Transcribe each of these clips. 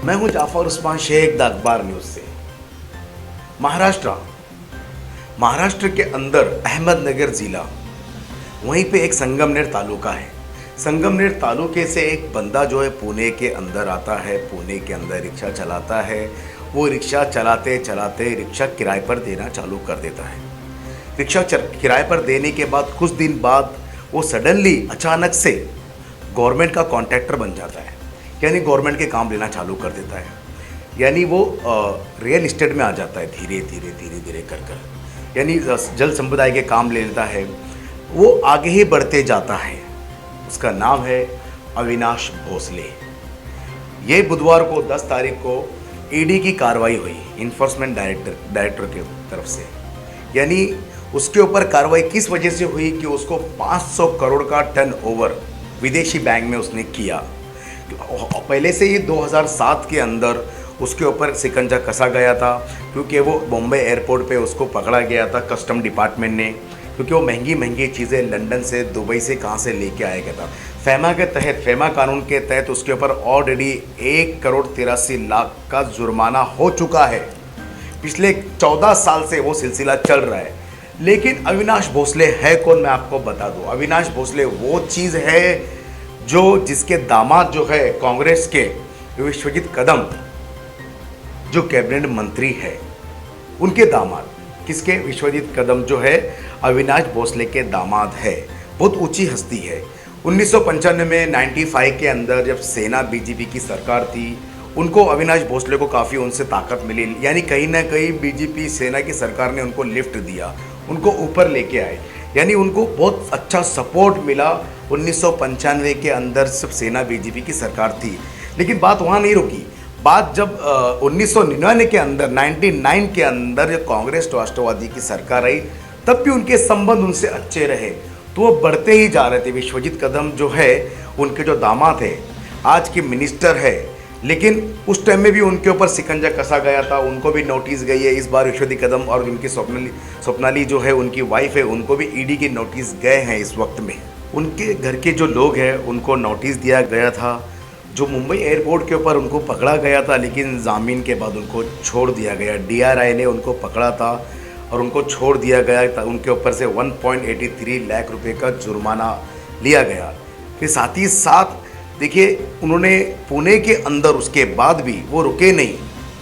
मैं हूं जाफर उस्मान शेख द अखबार न्यूज़ से। महाराष्ट्र महाराष्ट्र के अंदर अहमदनगर ज़िला, वहीं पे एक संगमनेर तालुका है। संगमनेर तालुके से एक बंदा जो है पुणे के अंदर आता है, पुणे के अंदर रिक्शा चलाता है। वो रिक्शा चलाते चलाते रिक्शा किराए पर देना चालू कर देता है। रिक्शा किराए पर देने के बाद कुछ दिन बाद वो सडनली अचानक से गवर्नमेंट का कॉन्ट्रैक्टर बन जाता है, यानी गवर्नमेंट के काम लेना चालू कर देता है। यानी वो रियल इस्टेट में आ जाता है धीरे धीरे कर, यानी जल संपदा के काम ले लेता है। वो आगे ही बढ़ते जाता है। उसका नाम है अविनाश भोसले। ये बुधवार को 10 तारीख को ईडी की कार्रवाई हुई, इन्फोर्समेंट डायरेक्टर के तरफ से। यानी उसके ऊपर कार्रवाई किस वजह से हुई कि उसको 500 करोड़ का टर्नओवर विदेशी बैंक में उसने किया। पहले से ही 2007 के अंदर उसके ऊपर शिकंजा कसा गया था, क्योंकि वो बॉम्बे एयरपोर्ट पे उसको पकड़ा गया था कस्टम डिपार्टमेंट ने, क्योंकि वो महंगी चीज़ें लंदन से, दुबई से कहाँ से लेके आया गया था। फैमा के तहत, फैमा कानून के तहत उसके ऊपर ऑलरेडी 1 करोड़ 83 लाख का जुर्माना हो चुका है। पिछले 14 साल से वो सिलसिला चल रहा है। लेकिन अविनाश भोसले है कौन, मैं आपको बता दूं। अविनाश भोसले वो चीज़ है जो जिसके दामाद जो है कांग्रेस के विश्वजीत कदम, जो कैबिनेट मंत्री है, उनके दामाद, किसके, विश्वजीत कदम जो है अविनाश भोसले के दामाद है। बहुत ऊंची हस्ती है। 1995 में 95 के अंदर जब सेना बीजेपी की सरकार थी, उनको अविनाश भोसले को काफ़ी उनसे ताकत मिली। यानी कहीं ना कहीं बीजेपी सेना की सरकार ने उनको लिफ्ट दिया, उनको ऊपर लेके आए। यानी उनको बहुत अच्छा सपोर्ट मिला 1995 के अंदर, जब सेना बीजेपी की सरकार थी। लेकिन बात वहाँ नहीं रुकी। बात जब 1999 के अंदर, 99 के अंदर जब कांग्रेस राष्ट्रवादी की सरकार आई, तब भी उनके संबंध उनसे अच्छे रहे, तो वो बढ़ते ही जा रहे थे। विश्वजीत कदम जो है, उनके जो दामाद है, आज के मिनिस्टर है, लेकिन उस टाइम में भी उनके ऊपर शिकंजा कसा गया था, उनको भी नोटिस गई है। इस बार विश्वजीत कदम और उनकी स्वप्नाली जो है, उनकी वाइफ है, उनको भी ईडी के नोटिस गए हैं इस वक्त में। उनके घर के जो लोग हैं उनको नोटिस दिया गया था। जो मुंबई एयरपोर्ट के ऊपर उनको पकड़ा गया था, लेकिन जामीन के बाद उनको छोड़ दिया गया। DRI ने उनको पकड़ा था और उनको छोड़ दिया गया था। उनके ऊपर से 1.83 लाख रुपए का जुर्माना लिया गया। फिर साथ ही साथ देखिए, उन्होंने पुणे के अंदर, उसके बाद भी वो रुके नहीं।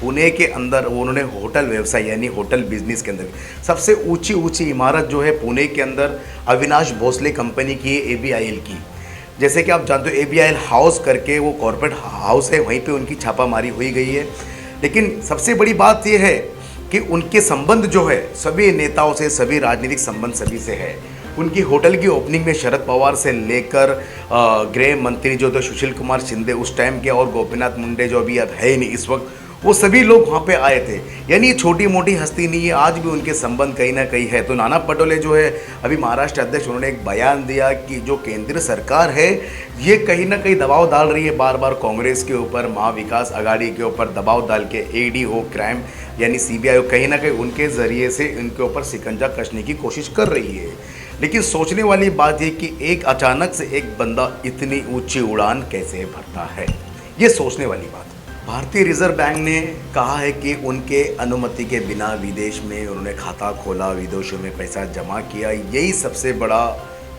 पुणे के अंदर उन्होंने होटल व्यवसाय, यानी होटल बिजनेस के अंदर सबसे ऊंची इमारत जो है पुणे के अंदर अविनाश भोसले कंपनी की है, ABIL की। जैसे कि आप जानते हो, ABIL हाउस करके वो कॉर्पोरेट हाउस है, वहीं पे उनकी छापामारी हुई गई है। लेकिन सबसे बड़ी बात ये है कि उनके संबंध जो है सभी नेताओं से, सभी राजनीतिक संबंध सभी से है। उनकी होटल की ओपनिंग में शरद पवार से लेकर गृह मंत्री जो थे सुशील कुमार शिंदे उस टाइम के, और गोपीनाथ मुंडे जो अभी अब है ही नहीं इस वक्त, वो सभी लोग वहाँ पे आए थे। यानी छोटी मोटी हस्ती नहीं है, आज भी उनके संबंध कहीं ना कहीं है। तो नाना पटोले जो है अभी महाराष्ट्र अध्यक्ष, उन्होंने एक बयान दिया कि जो केंद्र सरकार है ये कहीं ना कहीं दबाव डाल रही है बार बार कांग्रेस के ऊपर, महाविकास आघाड़ी के ऊपर दबाव डाल के, ED हो, क्राइम यानी CBI हो, कहीं ना कहीं उनके ज़रिए से इनके ऊपर शिकंजा कसने की कोशिश कर रही है। लेकिन सोचने वाली बात ये कि एक अचानक से एक बंदा इतनी ऊंची उड़ान कैसे भरता है, ये सोचने वाली बात। भारतीय रिजर्व बैंक ने कहा है कि उनके अनुमति के बिना विदेश में उन्होंने खाता खोला, विदेशों में पैसा जमा किया। यही सबसे बड़ा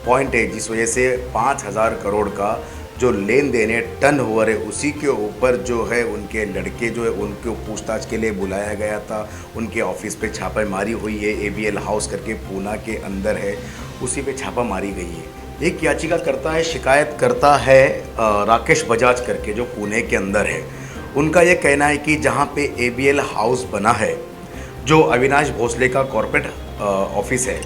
पॉइंट है जिस वजह से 5000 करोड़ का जो लेन देन है, टर्नओवर है, उसी के ऊपर जो है उनके लड़के जो है उनको पूछताछ के लिए बुलाया गया था। उनके ऑफिस पे छापामारी हुई है। ABL हाउस करके पूना के अंदर है, उसी पे छापा मारी गई है। एक याचिका करता है, शिकायत करता है राकेश बजाज करके, जो पुणे के अंदर है। उनका यह कहना है कि जहाँ पे ABL हाउस बना है, जो अविनाश भोसले का कॉर्पोरेट ऑफिस है,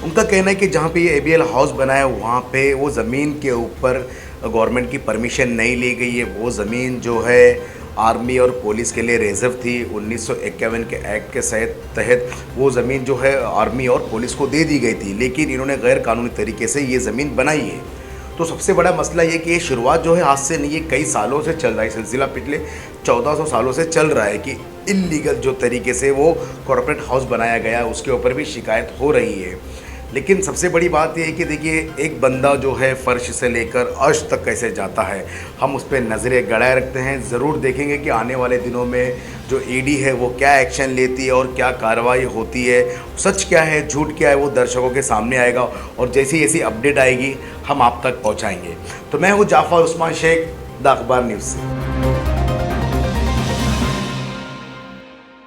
उनका कहना है कि जहाँ पे ये ABL हाउस बना है वहाँ पे वो ज़मीन के ऊपर गवर्नमेंट की परमिशन नहीं ली गई है। वो ज़मीन जो है आर्मी और पुलिस के लिए रिजर्व थी। 1951 के एक्ट के तहत वो ज़मीन जो है आर्मी और पुलिस को दे दी गई थी, लेकिन इन्होंने गैर कानूनी तरीके से ये ज़मीन बनाई है। तो सबसे बड़ा मसला ये कि ये शुरुआत जो है आज से नहीं है, कई सालों से चल रहा है सिलसिला, पिछले 1400 सालों से चल रहा है कि इल्लीगल जो तरीके से वो कॉर्पोरेट हाउस बनाया गया, उसके ऊपर भी शिकायत हो रही है। लेकिन सबसे बड़ी बात यह है कि देखिए एक बंदा जो है फ़र्श से लेकर अर्श तक कैसे जाता है, हम उस पर नज़रें गड़ाए रखते हैं। ज़रूर देखेंगे कि आने वाले दिनों में जो ईडी है वो क्या एक्शन लेती है और क्या कार्रवाई होती है, सच क्या है झूठ क्या है वो दर्शकों के सामने आएगा और जैसी जैसी अपडेट आएगी हम आप तक पहुंचाएंगे। तो मैं हूं जाफ़र उस्मान शेख, द अखबार न्यूज़ से।